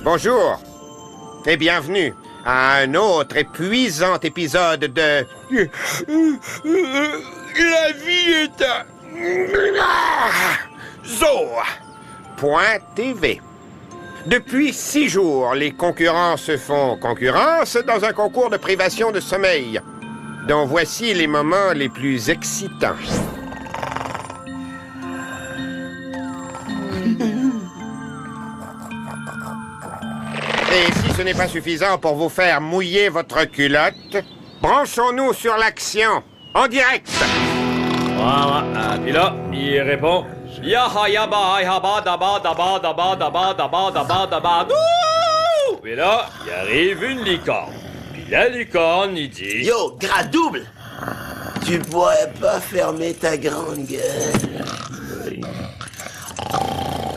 Bonjour et bienvenue à un autre épuisant épisode de... La vie est à... Zoo.tv. Depuis 6 jours, les concurrents se font concurrence dans un concours de privation de sommeil, dont voici les moments les plus excitants. Et si ce n'est pas suffisant pour vous faire mouiller votre culotte, branchons-nous sur l'action, en direct. Puis là, il répond. Puis là, il arrive une licorne. Puis la licorne, il dit... Yo, gras double! Tu pourrais pas fermer ta grande gueule?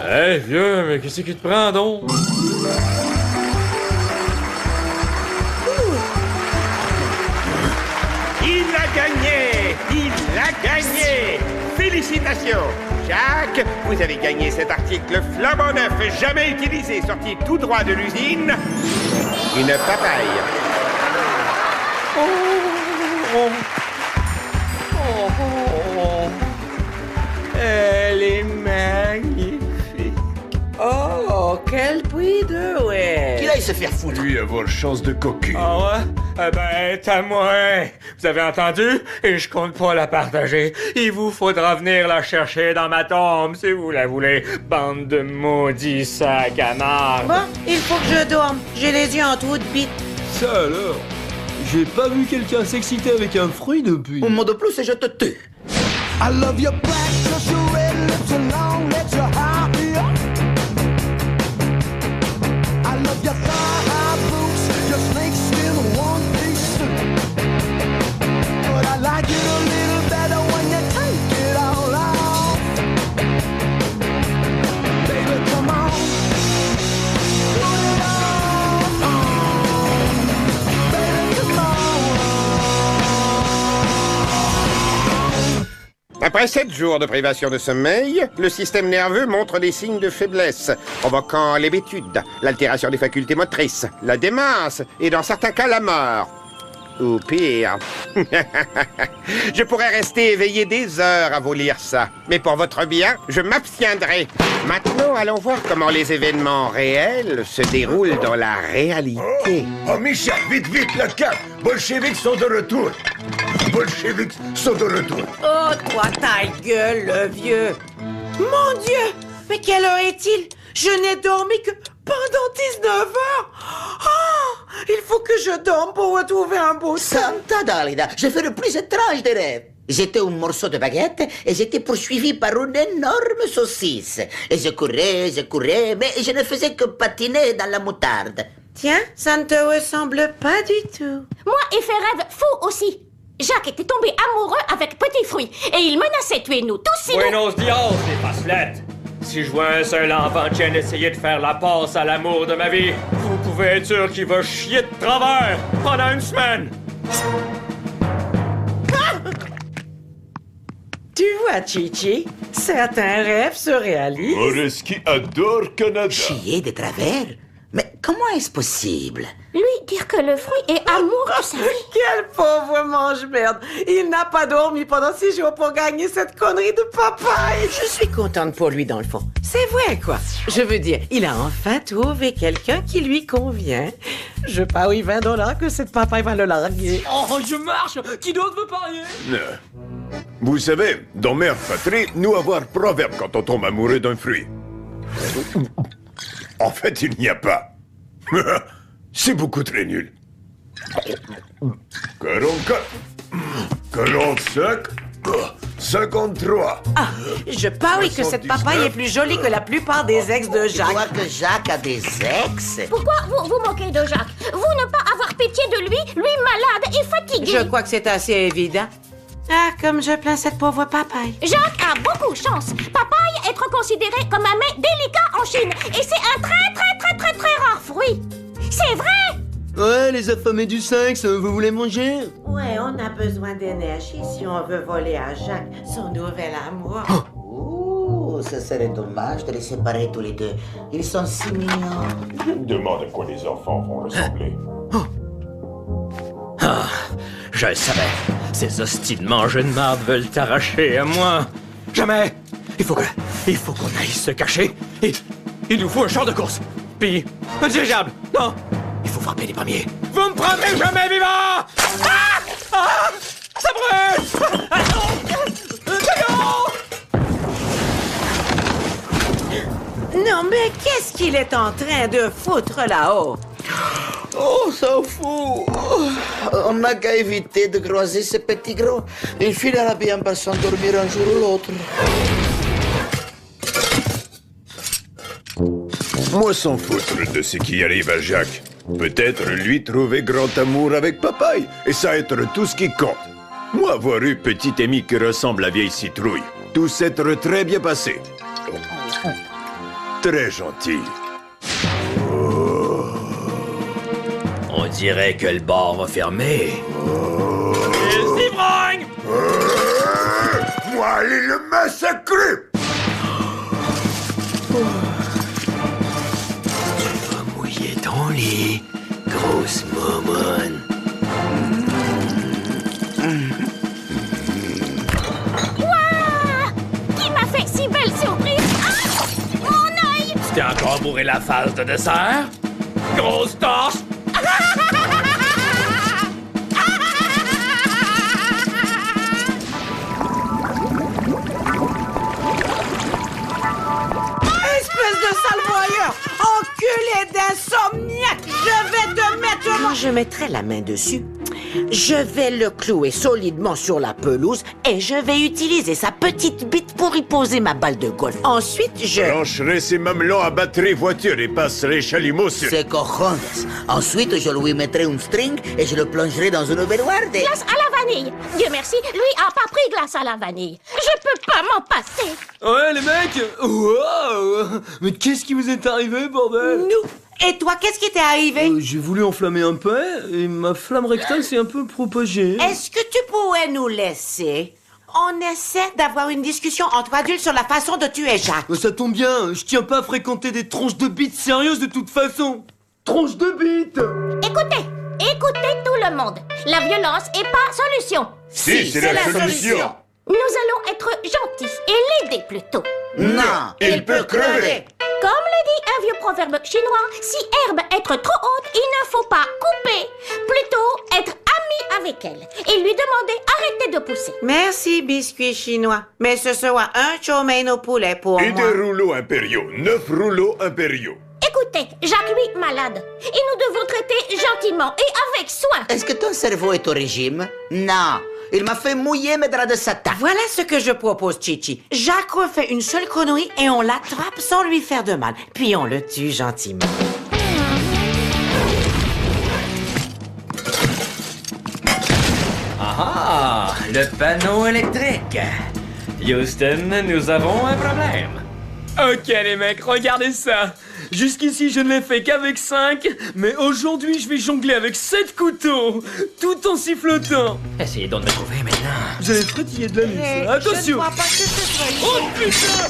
Hey, vieux, mais qu'est-ce qui te prend, donc? Il a gagné! Il a gagné! Félicitations! Jacques, vous avez gagné cet article flambant neuf, jamais utilisé, sorti tout droit de l'usine. Une papaye. Elle est magnifique. Oh, quel bruit de ouais. Qu'il aille se faire foutre. Lui avoir chance de cocu. Ah ouais? Eh ben, t'as moi. Vous avez entendu? Et je compte pas la partager. Il vous faudra venir la chercher dans ma tombe, si vous la voulez. Bande de maudits sacs à marde. Bon, il faut que je dorme. J'ai les yeux en trou de bite. Ça alors? J'ai pas vu quelqu'un s'exciter avec un fruit depuis. Un mot de plus et je te tue. I love your black, just your red lips and long legs, your high heel. I love your thigh-high boots, your snakeskin one-piece suit. But I like it a little better when you take it all off. Baby, come on, put it on. Baby, come on. Après 7 jours de privation de sommeil, le système nerveux montre des signes de faiblesse, provoquant l'hébétude, l'altération des facultés motrices, la démence et dans certains cas la mort. Ou pire. Je pourrais rester éveillé des heures à vous lire ça, mais pour votre bien, je m'abstiendrai. Maintenant, allons voir comment les événements réels se déroulent dans la réalité. Oh, Michel, vite, vite, le cap! Bolcheviks sont de retour! Bolcheviks sont de retour! Oh, toi, ta gueule, le vieux. Mon Dieu! Mais quelle heure est-il? Je n'ai dormi que pendant 19 heures. Oh! Il faut que je dorme pour retrouver un beau temps. Santa Dalida, j'ai fait le plus étrange des rêves. J'étais un morceau de baguette et j'étais poursuivi par une énorme saucisse. Et je courais, mais je ne faisais que patiner dans la moutarde. Tiens, ça ne te ressemble pas du tout. Moi, il fait rêve fou aussi. Jacques était tombé amoureux avec Petit Fruit et il menaçait de tuer nous tous si nous... Buenos dias, les facelettes! Si je vois un seul enfant de chienne essayer de faire la passe à l'amour de ma vie, vous pouvez être sûr qu'il va chier de travers pendant une semaine! Tu vois, Chichi, certains rêves se réalisent. Moreski adore Canada. Chier de travers? Mais comment est-ce possible? Lui dire que le fruit est amour de sa vie. Quel pauvre mange-merde. Il n'a pas dormi pendant 6 jours pour gagner cette connerie de papaye. Je suis contente pour lui, dans le fond. C'est vrai, quoi. Je veux dire, il a enfin trouvé quelqu'un qui lui convient. Je parie $20 que cette papaye va le larguer. Oh, je marche! Qui d'autre veut parier? Vous savez, dans Mère Patrie, nous avons un proverbe quand on tombe amoureux d'un fruit. En fait, il n'y a pas. C'est beaucoup très nul. 44, 45, 53. Ah, je parie que cette papaye est plus jolie que la plupart des ex de Tu Jacques. crois que Jacques a des ex? Pourquoi vous moquez de Jacques? Vous ne pas avoir pitié de lui, lui malade et fatigué. Je crois que c'est assez évident. Ah, comme je plains cette pauvre papaye. Jacques a beaucoup de chance. Papaye être considéré comme un mets délicat en Chine. Et c'est un très rare fruit. C'est vrai! Ouais, les affamés du sexe, vous voulez manger? Ouais, on a besoin d'énergie si on veut voler à Jacques son nouvel amour. Ouh, Oh, ça serait dommage de les séparer tous les deux. Ils sont si mignons. Je me demande à quoi les enfants vont ressembler. Ah, je le savais. Ces hosties de mangeux de marde veulent t'arracher à moi. Jamais. Il faut qu'on aille se cacher. Il nous faut un char de course. Puis, un dirigeable. Non, il faut frapper les pommiers. Vous me prendrez jamais vivant! Ah! Ah! Ça brûle! Non, mais qu'est-ce qu'il est en train de foutre là-haut? Oh, ça fout. On n'a qu'à éviter de croiser ce petit gros. Il finira bien par s'endormir un jour ou l'autre. Moi s'en foutre de ce qui arrive à Jacques. Peut-être lui trouver grand amour avec Papaye, et ça être tout ce qui compte. Moi avoir eu petit ami qui ressemble à vieille citrouille. Tout s'être très bien passé. Très gentil. On dirait que le bar va fermer. Il s'ivrogne! Moi aller le massacrer! Tu vas mouiller ton lit, grosse momonne. Ouah! Qui m'a fait si belle surprise? Ah! Mon œil! Tu t'es encore bourré la face de dessert? Grosse torche! Espèce de sale voyeur! Enculé d'insomniaque! Je vais te mettre... Quand je mettrai la main dessus, je vais le clouer solidement sur la pelouse et je vais utiliser sa petite bite pour y poser ma balle de golf. Ensuite, je... Brancherai ses mamelons à batterie voiture et passerai chalumeau sur... C'est cojones. Ensuite, je lui mettrai un string et je le plongerai dans une baignoire de... Glace à la vanille. Dieu merci, lui a pas pris glace à la vanille. Je peux pas m'en passer. Ouais, les mecs. Waouh. Mais qu'est-ce qui vous est arrivé, bordel? Nous. Et toi, qu'est-ce qui t'est arrivé? J'ai voulu enflammer un peu et ma flamme rectale s'est un peu propagée. Est-ce que tu pourrais nous laisser? On essaie d'avoir une discussion entre adultes sur la façon de tuer Jacques. Ça tombe bien, je tiens pas à fréquenter des tronches de bites sérieuses de toute façon. Tronches de bites. Écoutez tout le monde. La violence est pas solution. Si, c'est la solution. Nous allons être gentils et l'aider plutôt. Non, il peut crever. Comme le dit un vieux proverbe chinois, si herbe est trop haute, il ne faut pas couper. Plutôt être ami avec elle et lui demander arrêtez de pousser. Merci, biscuit chinois. Mais ce sera un chow mein au poulet pour Et moi. des rouleaux impériaux. 9 rouleaux impériaux. Écoutez, Jacques lui malade et nous devons traiter gentiment et avec soin. Est-ce que ton cerveau est au régime? Non. Il m'a fait mouiller mes draps de satin. Voilà ce que je propose, Chichi. Jacques refait une seule connerie et on l'attrape sans lui faire de mal. Puis on le tue gentiment. Ah, le panneau électrique. Houston, nous avons un problème. Ok les mecs, regardez ça. Jusqu'ici je ne l'ai fait qu'avec 5, mais aujourd'hui je vais jongler avec 7 couteaux, tout en sifflotant. Essayez donc de me trouver maintenant. Vous allez frétiller de la nuit, ça. Attention. Je ne crois pas que ce soit Oh putain.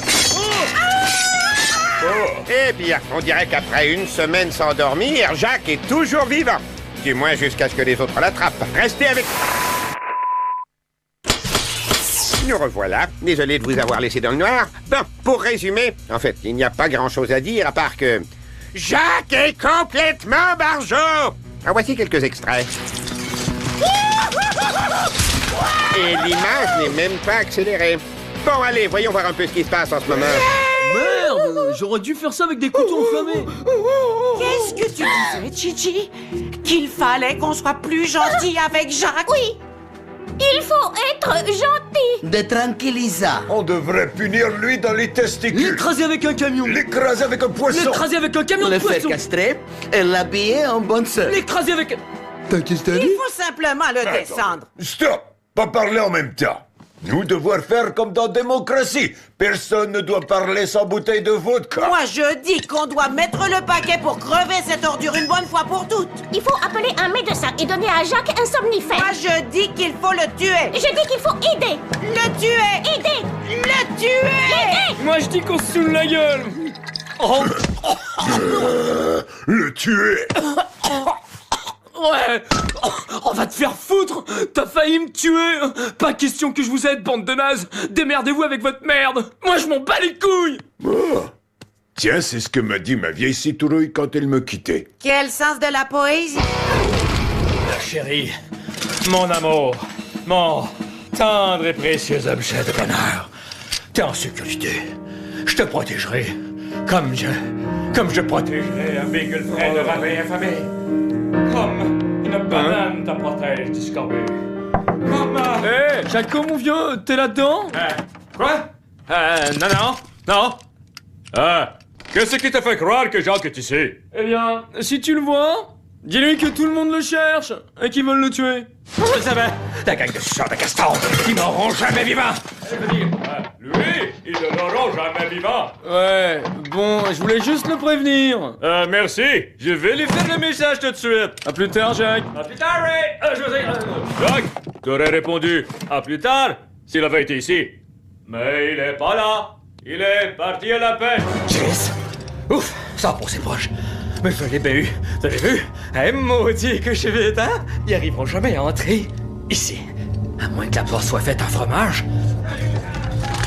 Eh bien, on dirait qu'après une semaine sans dormir, Jacques est toujours vivant. Du moins jusqu'à ce que les autres l'attrapent. Restez avec... Nous revoilà. Désolé de vous avoir laissé dans le noir. Bon, pour résumer, en fait, il n'y a pas grand-chose à dire à part que... Jacques est complètement barjot! En voici quelques extraits. Et l'image n'est même pas accélérée. Bon, allez, voyons voir un peu ce qui se passe en ce moment. Merde, j'aurais dû faire ça avec des couteaux enflammés. Qu'est-ce que tu disais, Chichi? Qu'il fallait qu'on soit plus gentil avec Jacques? Oui, il faut être gentil. De tranquillisa. On devrait punir lui dans les testicules. L'écraser avec un camion. L'écraser avec un poisson. L'écraser avec un camion de Le faire poisson. castrer et l'habiller en bonne sœur. L'écraser avec... T'as qu'est-ce que t'as Il dit? faut simplement le descendre. Stop! Pas parler en même temps. Nous devoir faire comme dans démocratie. Personne ne doit parler sans bouteille de vodka. Moi, je dis qu'on doit mettre le paquet pour crever cette ordure une bonne fois pour toutes. Il faut appeler un médecin et donner à Jacques un somnifère. Moi, je dis qu'il faut le tuer. Je dis qu'il faut aider. Le tuer. Aider. Le tuer. Aider. Moi, je dis qu'on se saoule la gueule. Oh. Le tuer. Ouais. On va te faire foutre. T'as failli me tuer. Pas question que je vous aide, bande de nazes. Démerdez-vous avec votre merde. Moi, je m'en bats les couilles. Oh. Tiens, c'est ce que m'a dit ma vieille citrouille quand elle me quittait. Quel sens de la poésie. Ma chérie, mon amour, mon tendre et précieux objet de bonheur. T'es en sécurité. Je te protégerai comme je protégerai un véhicule frais de rabais affamé. Comme une banane te protège du scorbut. Comme... Hé, Jaco, mon vieux, t'es là-dedans? Quoi? Non. Qu'est-ce qui te fait croire que Jacques est ici? Eh bien, si tu le vois, dis-lui que tout le monde le cherche et qu'ils veulent le tuer. Je le savais! La gang de suceurs de Gaston, ils m'auront jamais vivant! Lui, ils ne l'auront jamais vivant! Ouais, bon, je voulais juste le prévenir. Merci! Je vais lui faire le message tout de suite! À plus tard, Jacques. À plus tard, Ray! Jacques, t'aurais répondu à plus tard s'il avait été ici. Mais il est pas là! Il est parti à la paix! Chris! Ouf! Ça pour ses poches! Mais je l'ai bien eu! Vous avez vu? Eh, maudit que je suis vite, hein? Ils arriveront jamais à entrer ici. À moins que la porte soit faite en fromage.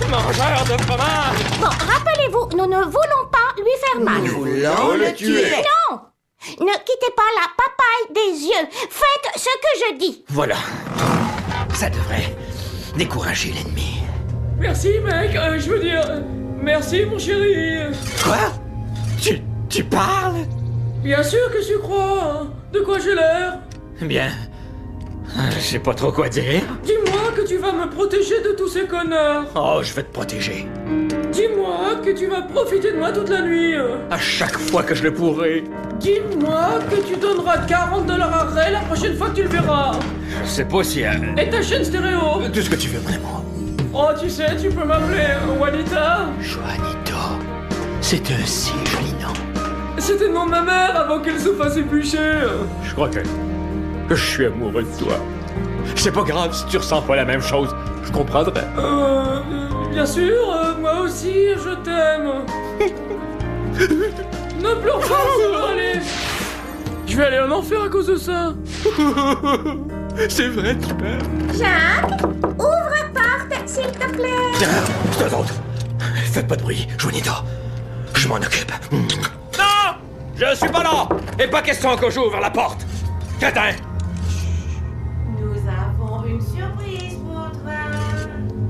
Mangeur de fromage! Bon, rappelez-vous, nous ne voulons pas lui faire mal. Nous voulons le tuer. Non! Ne quittez pas la papaye des yeux. Faites ce que je dis. Voilà. Ça devrait décourager l'ennemi. Merci, mec, je veux dire... merci, mon chéri. Quoi? Tu parles? Bien sûr que tu crois. De quoi j'ai l'air? Bien. Je sais pas trop quoi dire. Dis-moi que tu vas me protéger de tous ces connards. Oh, je vais te protéger. Dis-moi que tu vas profiter de moi toute la nuit. À chaque fois que je le pourrai. Dis-moi que tu donneras 40 $ à Ray la prochaine fois que tu le verras. Je sais pas si... Et ta chaîne stéréo. Tout ce que tu veux, mon amour. Oh, tu sais, tu peux m'appeler Juanita. Juanito. C'est un si joli nom. C'était le nom de ma mère avant qu'elle se fasse éplucher. Je crois que je suis amoureux de toi. C'est pas grave si tu ressens pas la même chose. Je comprendrai. Bien sûr, moi aussi, je t'aime. Ne pleure pas, allez. Je vais aller en enfer à cause de ça. C'est vrai, tu m'aimes. Jacques, ouvre porte, s'il te plaît. C'est eux autres. Faites pas de bruit, Juanita. Je m'en occupe. Non! Je suis pas là! Et pas question que j'ouvre la porte! Crétin! Nous avons une surprise pour toi.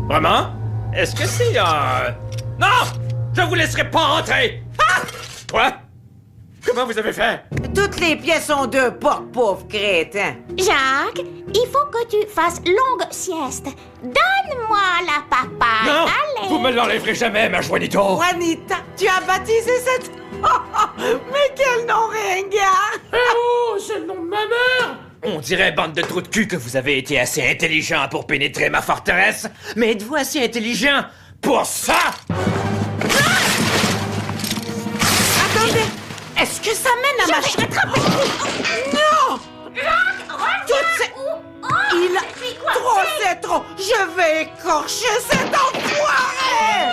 Vraiment? Est-ce que c'est Non! Je vous laisserai pas rentrer! Ah! Quoi? Comment vous avez fait? Toutes les pièces ont deux portes, pauvre crétin. Jacques, il faut que tu fasses longue sieste. Donne-moi la papaye. Non! Allez. Vous me l'enlèverez jamais, ma Juanito! Juanita, tu as baptisé cette... mais quel nom ringard! Oh, c'est le nom de ma mère. On dirait, bande de trous de cul, que vous avez été assez intelligent pour pénétrer ma forteresse, mais êtes-vous assez intelligent pour ça? Attendez, est-ce que ça mène à ma Non! Toutes ces... Il a... Trop, c'est trop! Je vais écorcher cet enfoiré!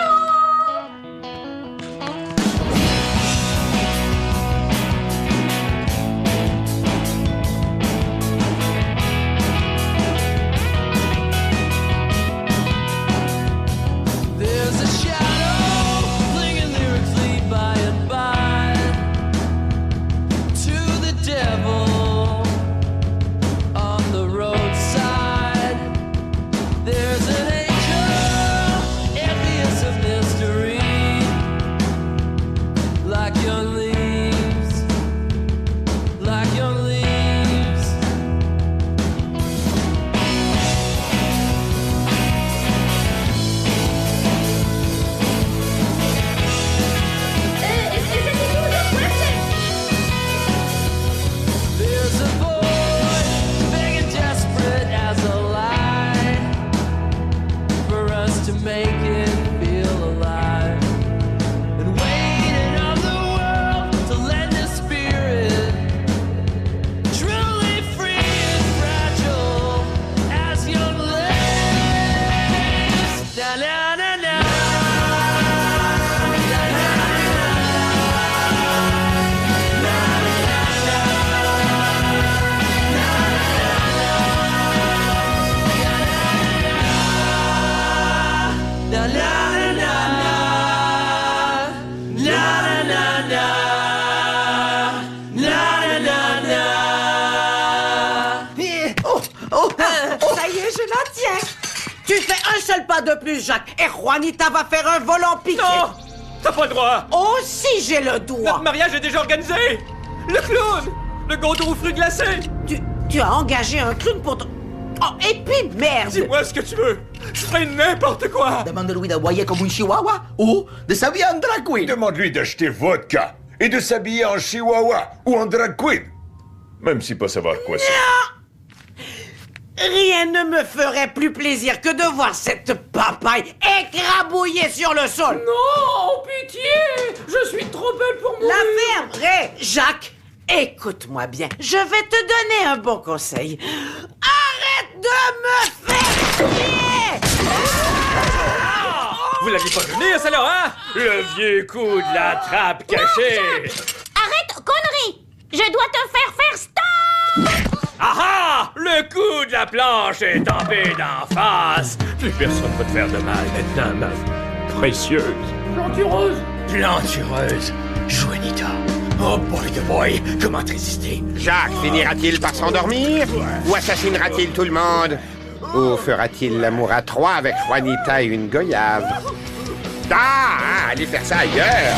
There's a shadow clinging lyrically by and by to the devil on the roadside. There's an angel envious of fais un seul pas de plus, Jacques, et Juanita va faire un volant piqué. Non! T'as pas le droit! Oh, si j'ai le droit! Notre mariage est déjà organisé! Le clown! Le gâteau aux fruits glacés! Tu as engagé un clown pour ton... Oh, et puis merde! Dis-moi ce que tu veux! Je ferai n'importe quoi! Demande-lui d'aboyer comme un chihuahua ou de s'habiller en drag queen. Demande-lui d'acheter vodka et de s'habiller en chihuahua ou en drag queen. Même si pas savoir quoi c'est. Rien ne me ferait plus plaisir que de voir cette papaye écrabouillée sur le sol. Non, pitié! Je suis trop belle pour mourir! La ferme! Hé, Jacques, écoute-moi bien. Je vais te donner un bon conseil. Arrête de me faire chier! Vous l'aviez pas vu venir, celle-là, hein? Le vieux coup de la trappe cachée! Arrête, connerie! Je dois te faire stop! Ah ah! Le coup de la planche est tombé d'en face! Plus personne va te faire de mal maintenant, ma précieuse. Plantureuse! Plantureuse, Juanita. Oh boy de boy, comment résister? Jacques finira-t-il par s'endormir? Ou assassinera-t-il tout le monde? Ou fera-t-il l'amour à trois avec Juanita et une goyave? Ah! Allez faire ça ailleurs!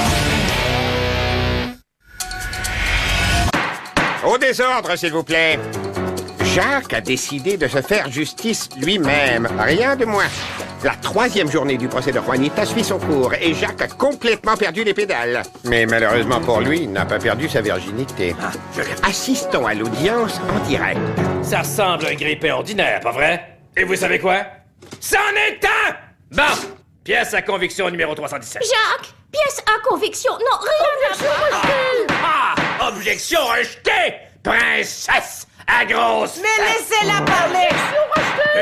Au désordre, s'il vous plaît. Jacques a décidé de se faire justice lui-même, rien de moins. La 3e journée du procès de Juanita suit son cours et Jacques a complètement perdu les pédales. Mais malheureusement pour lui, il n'a pas perdu sa virginité. Assistons à l'audience en direct. Ça ressemble à un grippin ordinaire, pas vrai? Et vous savez quoi? C'en est un! Bon, pièce à conviction numéro 317. Jacques, pièce à conviction. Non, rien à voir. Ah! Objection rejetée! Princesse à grosse Mais tête. laissez-la parler!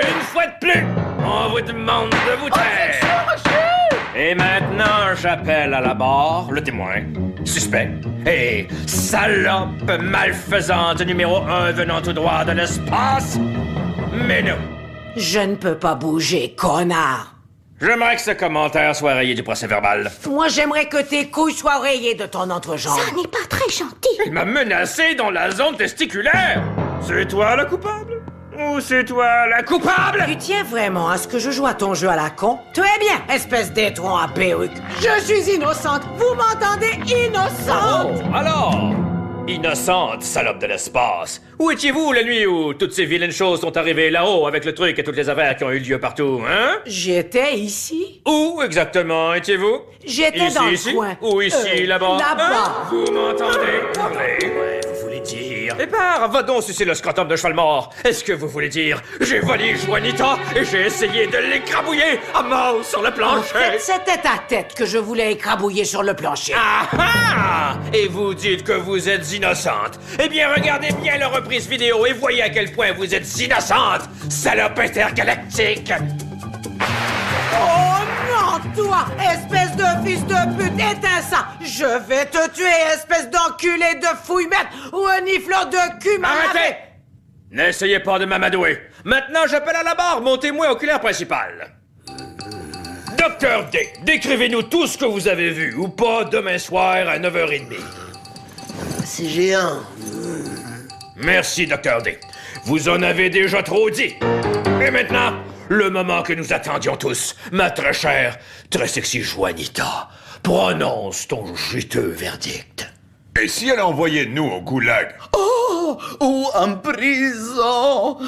Une fois de plus, on vous demande de vous taire. Et maintenant, j'appelle à la barre le témoin, suspect et salope malfaisante numéro 1 venant tout droit de l'espace. Mais non. Je ne peux pas bouger, connard! J'aimerais que ce commentaire soit rayé du procès-verbal. Moi, j'aimerais que tes couilles soient rayées de ton entrejambe. Ça n'est pas très gentil. Il m'a menacé dans la zone testiculaire. C'est toi la coupable? Ou c'est toi la coupable? Tu tiens vraiment à ce que je joue à ton jeu à la con? Très bien, espèce d'étron à perruque. Je suis innocente. Vous m'entendez? Innocente! Oh, alors, innocente, salope de l'espace. Où étiez-vous la nuit où toutes ces vilaines choses sont arrivées là-haut avec le truc et toutes les affaires qui ont eu lieu partout, hein? J'étais ici. Où exactement étiez-vous? J'étais Ici, dans le ici? coin. Ou ici, là-bas? Là-bas. Hein? Vous m'entendez parler? Ouais, vous voulez dire... Eh ben, va donc sucer le scrotum de cheval mort. Est-ce que vous voulez dire, j'ai volé Juanita et j'ai essayé de l'écrabouiller à mort sur le En plancher? fait, c'était ta tête que je voulais écrabouiller sur le plancher. Ah ah! Et vous dites que vous êtes innocente. Eh bien, regardez bien la reprise vidéo et voyez à quel point vous êtes innocente, salope intergalactique! Oh non, toi, espèce de fils de pute, éteins ça! Je vais te tuer, espèce d'enculé de fouillemette ou un nifleur de cul malavé! Arrêtez! N'essayez pas de m'amadouer. Maintenant, j'appelle à la barre mon témoin oculaire principal. Docteur D, décrivez-nous tout ce que vous avez vu ou pas demain soir à 9h30. C'est géant. Merci, Docteur D. Vous en avez déjà trop dit. Et maintenant, le moment que nous attendions tous, ma très chère, très sexy Juanita, prononce ton juteux verdict. Et si elle envoyait nous au goulag? Oh, ou en prison.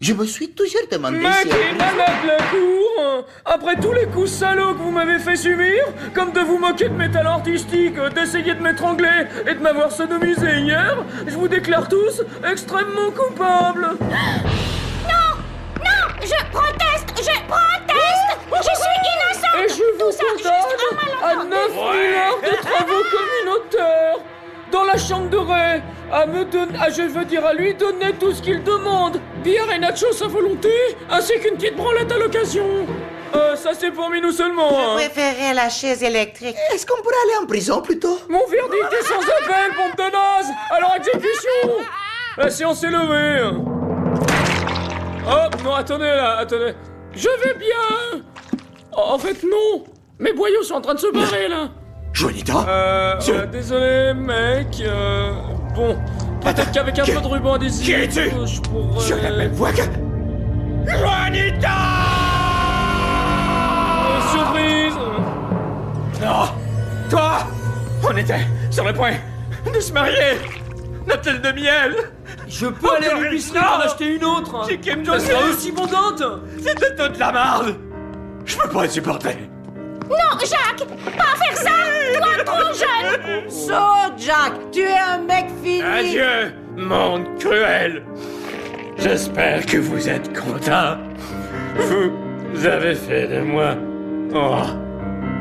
Je me suis toujours demandé si... Machinal de la cour! Après tous les coups salauds que vous m'avez fait subir, comme de vous moquer de mes talents artistiques, d'essayer de m'étrangler et de m'avoir sodomisé hier, je vous déclare tous extrêmement coupables! Non! Non! Je proteste! Je proteste! Je suis innocente! Et je vous Tout ça, juste condamne un à malentendu. 9 000 heures de travaux communautaires dans la chambre de Ray, à lui donner tout ce qu'il demande, bière et nachos à volonté, ainsi qu'une petite branlette à l'occasion. Ça c'est pour nous seulement, hein. préférais la chaise électrique. Est-ce qu'on pourrait aller en prison plutôt? Mon verdict est sans appel, bande de nazes. Alors exécution. La séance est levée. Hop, non, attendez là, attendez. Je vais bien. En fait, non. Mes boyaux sont en train de se barrer, là. Juanita? Désolé, mec. Bon, peut-être qu'avec un peu de ruban adhésif, Qui es-tu? je pourrais... Je la même voix que... Juanita! surprise. Non! Toi! On était sur le point de se marier! Notre île de miel! Je peux aller à l'épicerie non. en acheter une autre. Chez Kim Elle Jong-il. sera aussi abondante. C'était toute la merde! Je peux pas le supporter! Non, Jacques, pas faire ça. Toi, trop jeune. Saute, Jack. Tu es un mec fini. Adieu, monde cruel! J'espère que vous êtes content. Vous avez fait de moi. Oh,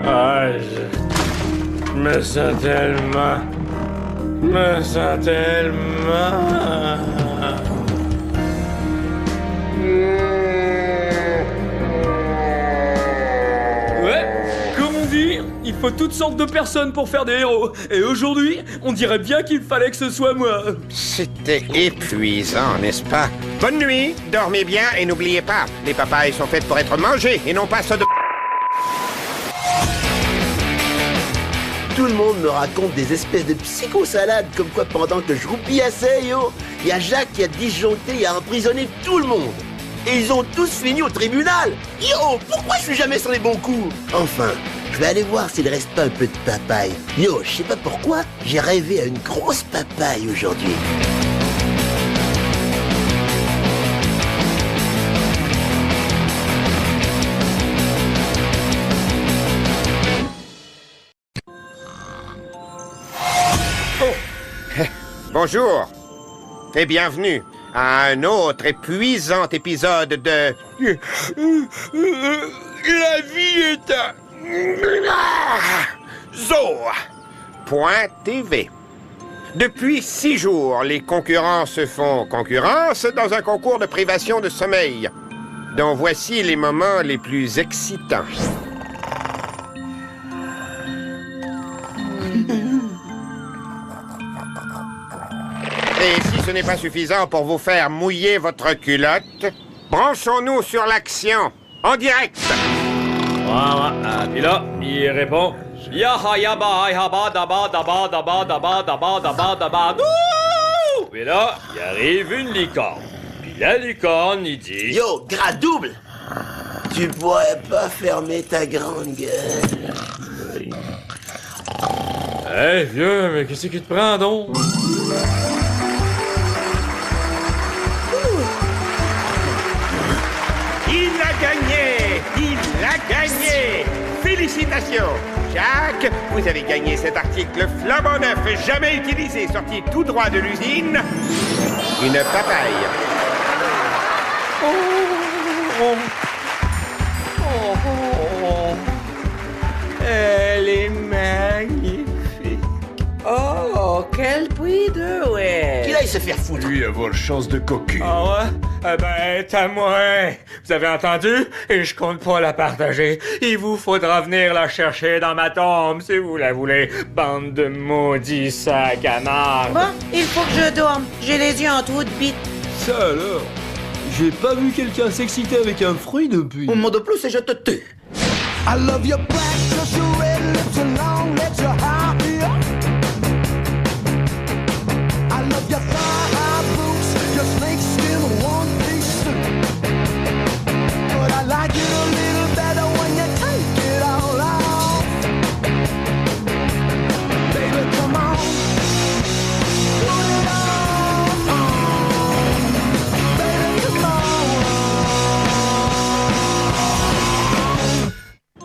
je me sens tellement. Ouais, comme on dit, il faut toutes sortes de personnes pour faire des héros. Et aujourd'hui, on dirait bien qu'il fallait que ce soit moi. C'était épuisant, n'est-ce pas? Bonne nuit, dormez bien et n'oubliez pas, les papayes sont faites pour être mangées et non pas ceux de... Tout le monde me raconte des espèces de psychosalades comme quoi pendant que je roupillassais, yo, il y a Jacques qui a disjoncté et a emprisonné tout le monde. Et ils ont tous fini au tribunal. Yo, pourquoi je suis jamais sur les bons coups? Enfin, je vais aller voir s'il reste pas un peu de papaye. Yo, je sais pas pourquoi, j'ai rêvé à une grosse papaye aujourd'hui. Bonjour et bienvenue à un autre épuisant épisode de... La vie est à... Zo.tv. Depuis 6 jours, les concurrents se font concurrence dans un concours de privation de sommeil, dont voici les moments les plus excitants. Et si ce n'est pas suffisant pour vous faire mouiller votre culotte, branchons-nous sur l'action, en direct. Voilà, puis là, il répond. Yaha yaba yaba daba daba daba daba daba daba daba dou! Puis là, il arrive une licorne. Puis la licorne, il dit... Yo, gras double! Tu pourrais pas fermer ta grande gueule? Hey, vieux, mais qu'est-ce qui te prend donc? Il a gagné! Il a gagné! Félicitations! Jacques, vous avez gagné cet article flambant neuf, jamais utilisé, sorti tout droit de l'usine. Une papaye. Elle est magnifique. Oh, quel bruit de ouais. Qu'il aille se faire foutre. Lui avoir chance de cocu. Ah ouais? Eh ben, t'as moi. Vous avez entendu? Et je compte pas la partager. Il vous faudra venir la chercher dans ma tombe, si vous la voulez. Bande de maudits sacs à marde. Bon, il faut que je dorme. J'ai les yeux en trou de bite. Ça alors? J'ai pas vu quelqu'un s'exciter avec un fruit depuis. Au monde de plus et je te tue. I love your black, just your red lips and long legs, your high heel. I love your thigh-high boots, your snakeskin one-piece suit. But I like it a little better when you take it all off. Baby, come on, put it on. Baby, come on.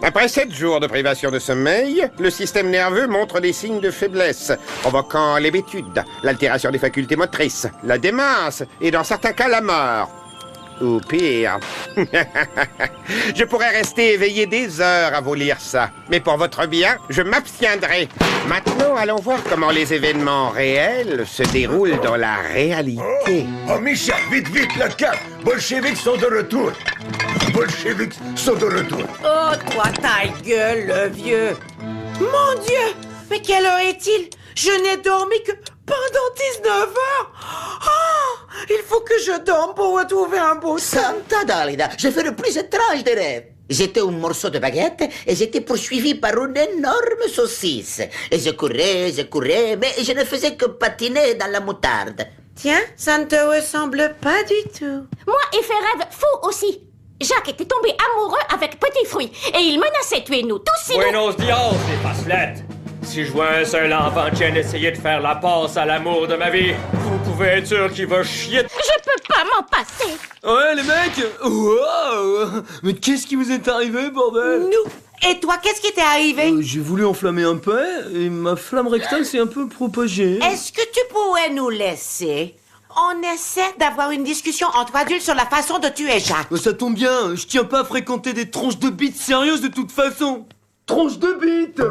Après 7 jours de privation de sommeil, le système nerveux montre des signes de faiblesse, provoquant l'hébétude, l'altération des facultés motrices, la démence et dans certains cas la mort. Ou pire. Je pourrais rester éveillé des heures à vous lire ça, mais pour votre bien, je m'abstiendrai. Maintenant, allons voir comment les événements réels se déroulent dans la réalité. Oh, Michel, vite, vite, le cap! Bolcheviks sont de retour! Bolcheviks sont de retour! Oh, toi, ta gueule, le vieux. Mon Dieu, mais quelle heure est-il? Je n'ai dormi que pendant 19 heures. Oh, il faut que je dorme pour retrouver un beau temps. Santa Dalida, j'ai fait le plus étrange des rêves. J'étais un morceau de baguette et j'étais poursuivi par une énorme saucisse. Et je courais, mais je ne faisais que patiner dans la moutarde. Tiens, ça ne te ressemble pas du tout. Moi, il fait rêve fou aussi. Jacques était tombé amoureux avec Petit Fruit et il menaçait de tuer nous tous si nous... Buenos dias, les facellettes. Si je vois un seul enfant de chienne essayer de faire la passe à l'amour de ma vie, vous pouvez être sûr qu'il va chier. Je peux pas m'en passer. Ouais, les mecs. Wow. Mais qu'est-ce qui vous est arrivé, bordel? Nous. Et toi, qu'est-ce qui t'est arrivé? J'ai voulu enflammer un peu et ma flamme rectale s'est un peu propagée. Est-ce que tu pourrais nous laisser? On essaie d'avoir une discussion entre adultes sur la façon de tuer Jacques. Ça tombe bien, je tiens pas à fréquenter des tronches de bites sérieuses de toute façon. Tronches de bites.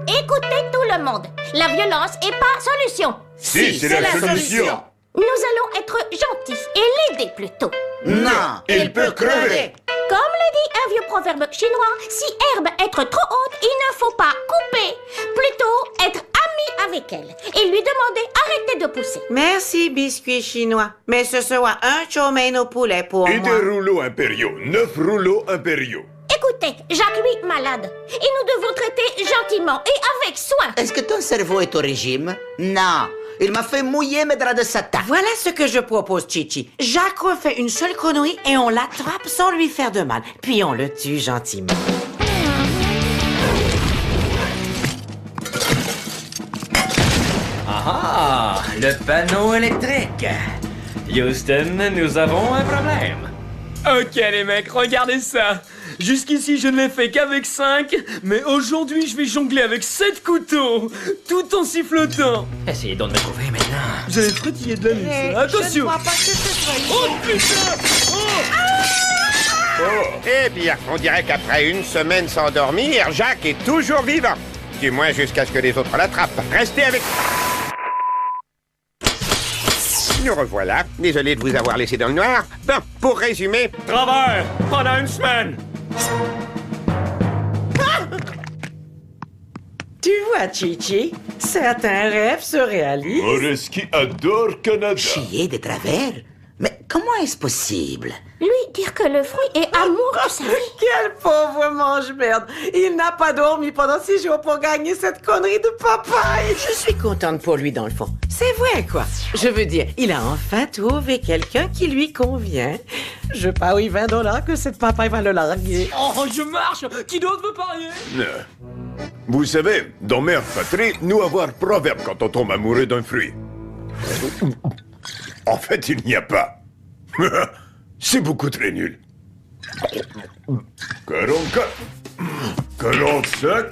Écoutez tout le monde. La violence est pas solution. Si, c'est la solution. Nous allons être gentils et l'aider plutôt. Non, il peut crever. Comme le dit un vieux proverbe chinois, si herbe est trop haute, il ne faut pas couper. Plutôt être ami avec elle et lui demander arrêtez de pousser. Merci, biscuit chinois. Mais ce sera un chow mein au poulet pour Et moi. des rouleaux impériaux. 9 rouleaux impériaux. Écoutez, Jacques, lui, malade. Et nous devons traiter gentiment et avec soin. Est-ce que ton cerveau est au régime? Non. Il m'a fait mouiller mes draps de satin. Voilà ce que je propose, Chichi. Jacques refait une seule connerie et on l'attrape sans lui faire de mal. Puis on le tue gentiment. Ah, le panneau électrique. Houston, nous avons un problème. Ok les mecs, regardez ça. Jusqu'ici je ne l'ai fait qu'avec 5, mais aujourd'hui je vais jongler avec 7 couteaux, tout en sifflotant. Essayez donc de me trouver maintenant. Vous allez frétiller de la nuit, ça. Attention. Je ne crois pas que ce soit Oh putain. Eh bien, on dirait qu'après une semaine sans dormir, Jacques est toujours vivant. Du moins jusqu'à ce que les autres l'attrapent. Restez avec... Nous revoilà. Désolé de vous avoir laissé dans le noir. Bon, pour résumer... Travers pendant une semaine. Tu vois, Chichi, certains rêves se réalisent. Moreski adore Canada. Chier de travers? Mais comment est-ce possible? Lui dire que le fruit est amour de sa vie. Quel pauvre mange-merde. Il n'a pas dormi pendant 6 jours pour gagner cette connerie de papaye. Je suis contente pour lui, dans le fond. C'est vrai, quoi. Je veux dire, il a enfin trouvé quelqu'un qui lui convient. Je parie $20 que cette papaye va le larguer. Oh, je marche. Qui d'autre veut parier? Vous savez, dans Mère Patrie, nous avoir proverbe quand on tombe amoureux d'un fruit. En fait, il n'y a pas. C'est beaucoup très nul. 44, 45,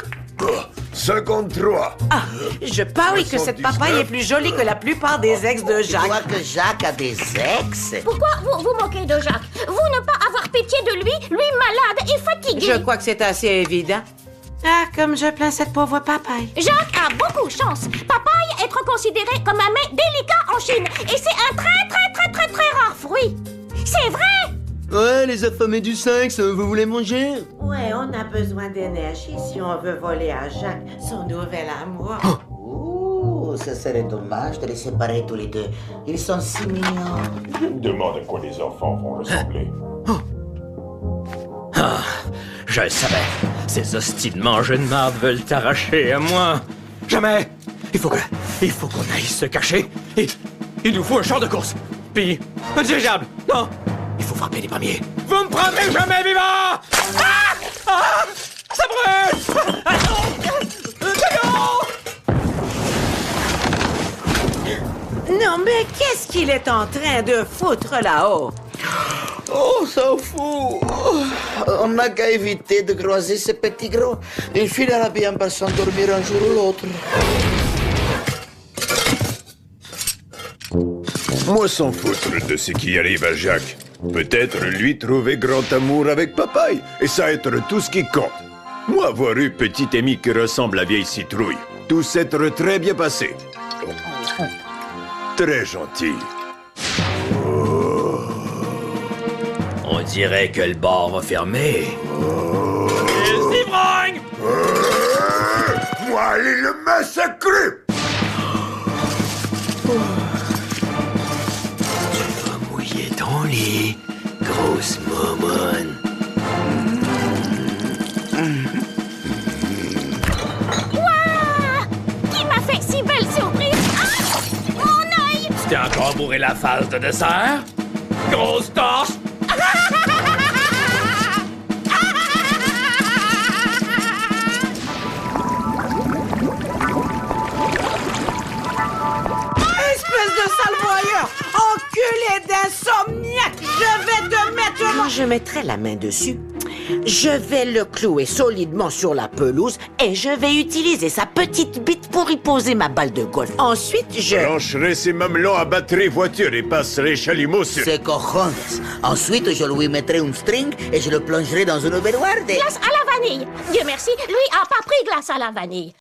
53. Ah, je parie que cette papaye est plus jolie que la plupart des ex de Tu crois Jacques. que Jacques a des ex? Pourquoi vous vous moquez de Jacques? Vous ne pas avoir pitié de lui, lui malade et fatigué. Je crois que c'est assez évident. Ah, comme je plains cette pauvre papaye. Jacques a beaucoup de chance. Papaye est considéré comme un mets délicat en Chine. Et c'est un très rare fruit. C'est vrai! Ouais, les affamés du sexe, vous voulez manger? Ouais, on a besoin d'énergie si on veut voler à Jacques son nouvel amour. Ouh, ce serait dommage de les séparer tous les deux. Ils sont si mignons. Je me demande à quoi les enfants vont ressembler. Ah, je le savais. Ces hosties de mangeux de marde veulent t'arracher à moi. Jamais. Il faut qu'on aille se cacher. Il nous faut un char de course. Puis, un dirigeable. Non, il faut frapper les premiers. Vous me prendrez jamais vivant! Ah! Ah! Ça brûle! Non, mais qu'est-ce qu'il est en train de foutre là-haut? Oh, ça fout! On n'a qu'à éviter de croiser ce petit gros. Il finira bien par s'endormir un jour ou l'autre. Moi sans foutre de ce qui arrive à Jacques. Peut-être lui trouver grand amour avec papaye, et ça être tout ce qui compte. Moi avoir eu petit ami qui ressemble à vieille citrouille. Tout s'être très bien passé. Très gentil. On dirait que le bar va fermer. Moi aller le massacrer! Mouiller ton lit, grosse momone. Qui m'a fait si belle surprise? Ah! Mon œil! Tu t'es encore bourré la face de dessert? Grosse torche! Quand je mettrai la main dessus, je vais le clouer solidement sur la pelouse et je vais utiliser sa petite bite pour y poser ma balle de golf. Ensuite, je... Brancherai ses mamelons à batterie voiture et passerai chalumeau sur... C'est cojones. Ensuite, je lui mettrai un string et je le plongerai dans une baignoire de... Glace à la vanille. Dieu merci, lui a pas pris glace à la vanille.